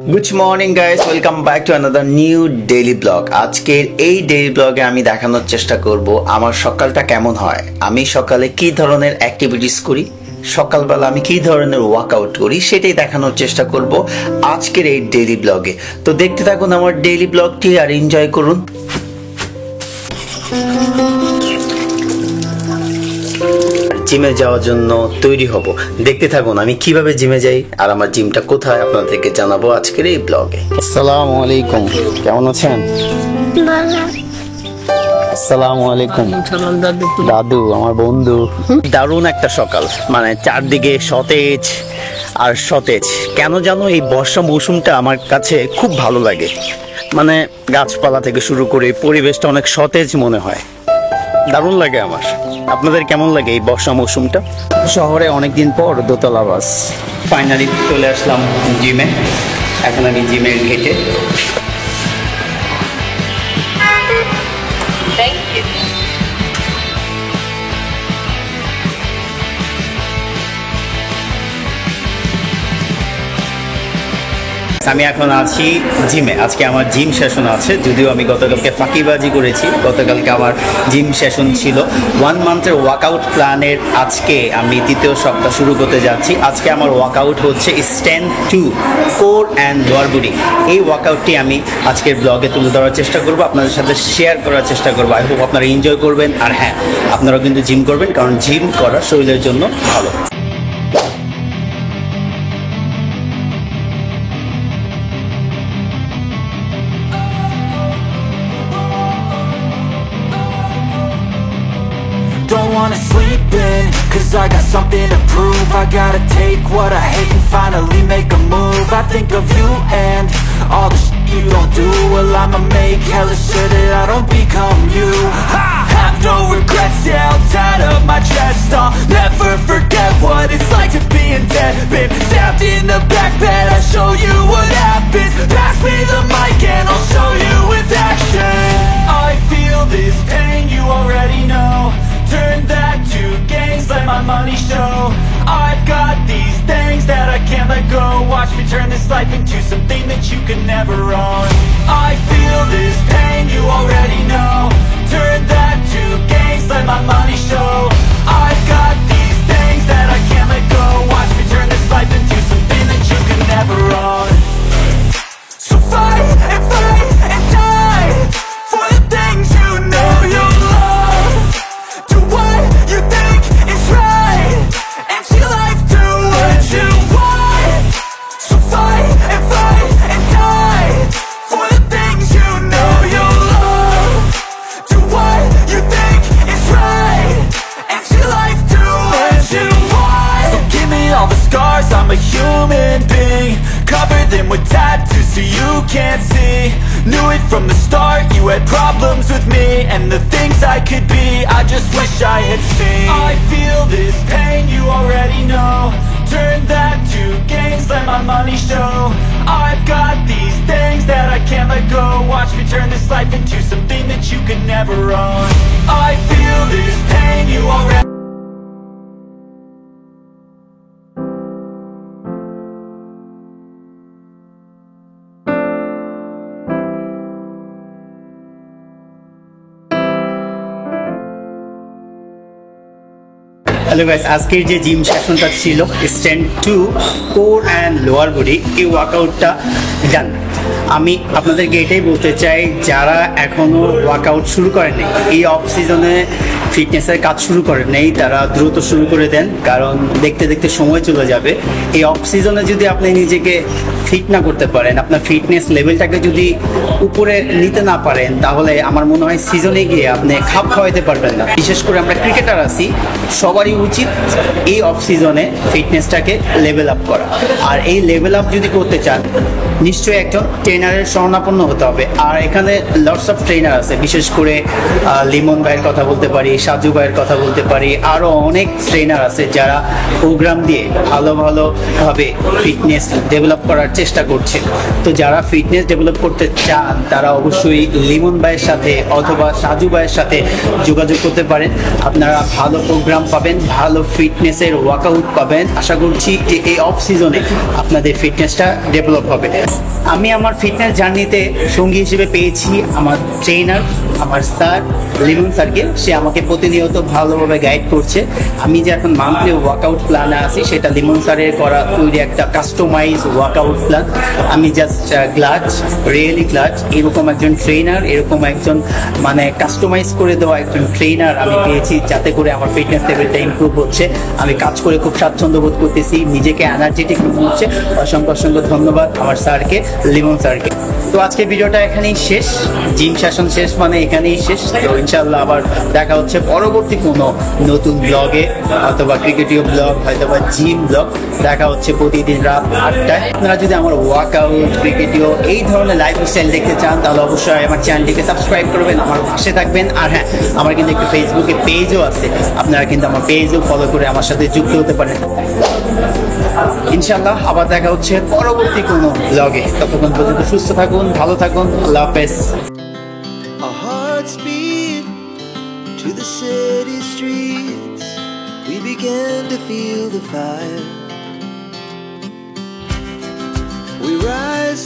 Good morning guys, welcome back to another new daily blog. আজকের এই daily ব্লগে আমি দেখানোর চেষ্টা করব আমার সকালটা কেমন হয়, আমি সকালে কি ধরনের অ্যাক্টিভিটিস করি, সকালবেলা আমি কি ধরনের ওয়ার্কআউট করি, সেটাই দেখানোর চেষ্টা করব আজকের এই ডেইলি ব্লগে। তো দেখতে থাকুন আমার ডেইলি ব্লগটি আর এনজয় করুন। জিমে যাওয়ার জন্য তৈরি হব, দেখতে থাকুন আমি কিভাবে জিমে যাই আর আমার জিমটা কোথায় আপনাদেরকে জানাবো আজকের এই ব্লগে। আসসালামু আলাইকুম, কেমন আছেন? আসসালামু আলাইকুম দাদু, আমার বন্ধু। দারুণ একটা সকাল, মানে চারদিকে সতেজ আর সতেজ। কেন জানো এই বর্ষা মৌসুমটা আমার কাছে খুব ভালো লাগে, মানে গাছপালা থেকে শুরু করে পরিবেশটা অনেক সতেজ মনে হয়, দারুণ লাগে আমার। আপনাদের কেমন লাগে এই বর্ষা মৌসুমটা? শহরে অনেকদিন পর দোতলা বাস, ফাইনালি চলে আসলাম জিমে। এখন আমি জিমের গেটে। আমি এখন আছি জিমে। আজকে আমার জিম সেশন আছে, যদিও আমি গতকালকে ফাঁকিবাজি করেছি। গতকালকে আমার জিম সেশন ছিল 1 মান্থের ওয়ার্কআউট প্ল্যানের। আজকে আমি দ্বিতীয় সপ্তাহ শুরু করতে যাচ্ছি। আজকে আমার ওয়ার্কআউট হচ্ছে stand 2 core and lower body. এই ওয়ার্কআউটটি আমি আজকের ব্লগে তুলে ধরার চেষ্টা করব, আপনাদের সাথে শেয়ার করার চেষ্টা করবো। আই হোপ আপনারা এনজয় করবেন। আর হ্যাঁ, আপনারাও কিন্তু জিম করবেন, কারণ জিম করা শরীরের জন্য ভালো। Don't wanna sleep in, cause I got something to prove. I gotta take what I hate and finally make a move. I think of you and all the shit you don't do. Well, I'ma make hella sure that I don't become you. I have no regrets, yeah, I'll tie up my chest. I'll never forget what it's like to be in debt. Been stabbed in the back bed, I'll show you what happens. Pass me the mic and I'll show you with action. I feel this pain, you already know. Turn that to gains, let my money show. I've got these things that I can't let go. Watch me turn this life into something that you can never own. I feel this pain, you already know. Turn that to gains, let my money show. I've got these things that I can't let go. Watch me turn this life into something that you can never own. So fight and die for the things you know you love. Do what you think is right, and see life do what you want. So fight and die for the things you know you love. Do what you think is right, and see life do what you want. So give me all the scars, I'm a human being. Cover them with tattoos so you can't see. Knew it from the start, you had problems with me and the things I could be, I just wish I had seen. I feel this pain, you already know. Turn that to gains, let my money show. I've got these things that I can't let go. Watch me turn this life into something that you could never own. I feel this pain, you already. Hello guys, আজকের যে gym সেশনটা ছিল stand 2 core and lower body, এই ওয়ার্কআউটটা জান আমি আপনাদেরকে এটাই বলতে চাই, যারা এখনও ওয়ার্কআউট শুরু করেনি, এই অফ সিজনে ফিটনেসের কাজ শুরু করেন নেই, তারা দ্রুত শুরু করে দেন, কারণ দেখতে দেখতে সময় চলে যাবে। এই অফ সিজনে যদি আপনি নিজেকে ফিট না করতে পারেন, আপনার ফিটনেস লেভেলটাকে যদি উপরে নিতে না পারেন, তাহলে আমার মনে হয় সিজনে গিয়ে আপনি খাপ খাওয়াইতে পারবেন না। বিশেষ করে আমরা ক্রিকেটার আছি, সবারই উচিত এই অফ সিজনে ফিটনেসটাকে লেভেল আপ করা। আর এই লেভেল আপ যদি করতে চান, নিশ্চয়ই একজন ট্রেনারের শরণাপন্ন হতে হবে। আর এখানে লটস অফ ট্রেনার আছে, বিশেষ করে লিমন ভাইয়ের কথা বলতে পারি, সাজু ভাইয়ের কথা বলতে পারি, আরও অনেক ট্রেনার আছে যারা প্রোগ্রাম দিয়ে ভালোভাবে ফিটনেস ডেভেলপ করার চেষ্টা করছে। তো যারা ফিটনেস ডেভেলপ করতে চান তারা অবশ্যই লিমন ভাইয়ের সাথে অথবা সাজু ভাইয়ের সাথে যোগাযোগ করতে পারেন। আপনারা ভালো প্রোগ্রাম পাবেন, ভালো ফিটনেসের ওয়ার্কআউট পাবেন। আশা করছি যে এই অফ সিজনে আপনাদের ফিটনেসটা ডেভেলপ হবে। আমি আমার ফিটনেস জার্নিতে সঙ্গী হিসেবে পেয়েছি আমার ট্রেনার, আমার স্যার লিমন স্যারকে। সে আমাকে প্রতিনিয়ত ভালোভাবে গাইড করছে। আমি যে এখন মান্থলি ওয়ার্কআউট প্ল্যানে আছি সেটা লিমন স্যারের করা তৈরি একটা কাস্টমাইজ ওয়ার্কআউট প্ল্যান। আমি জাস্ট গ্লাড, রিয়েলি গ্লাড এরকম একজন ট্রেনার, এরকম একজন মানে কাস্টমাইজ করে দেওয়া একজন ট্রেনার আমি পেয়েছি, যাতে করে আমার ফিটনেস লেভেলটা ইমপ্রুভ হচ্ছে। আমি কাজ করে খুব স্বাচ্ছন্দ্য বোধ করতেছি, নিজেকে এনার্জেটিক মনে হচ্ছে। অসংখ্য অসংখ্য ধন্যবাদ আমার স্যারকে, লিমন স্যারকে। তো আজকে ভিডিওটা এখানেই শেষ, জিম সেশন শেষ মানে এখানেই শেষ। তো ইনশাল্লাহ আবার দেখা হচ্ছে পরবর্তী কোনো নতুন ব্লগে, অথবা ক্রিকেটীয় ব্লগ, হয়তো বা জিম ব্লগ। দেখা হচ্ছে প্রতিদিন রাত 8টায়। আপনারা যদি আমার ওয়ার্কআউট, ক্রিকেটীয় এই ধরনের লাইফস্টাইল দেখতে চান তাহলে অবশ্যই আমার চ্যানেলটিকে সাবস্ক্রাইব করবেন, আমার পাশে থাকবেন। আর হ্যাঁ, আমার কিন্তু একটু ফেসবুকে পেজও আছে, আপনারা কিন্তু আমার পেজও ফলো করে আমার সাথে যুক্ত হতে পারেন। ইনশাল্লাহ আবার দেখা হচ্ছে পরবর্তী কোনো ব্লগে। ততক্ষণ পর্যন্ত সুস্থ থাকুন, ভালো থাকুন, আল্লাহ হাফেজ। Our hearts beat to the city streets. We began to feel the fire. We rise.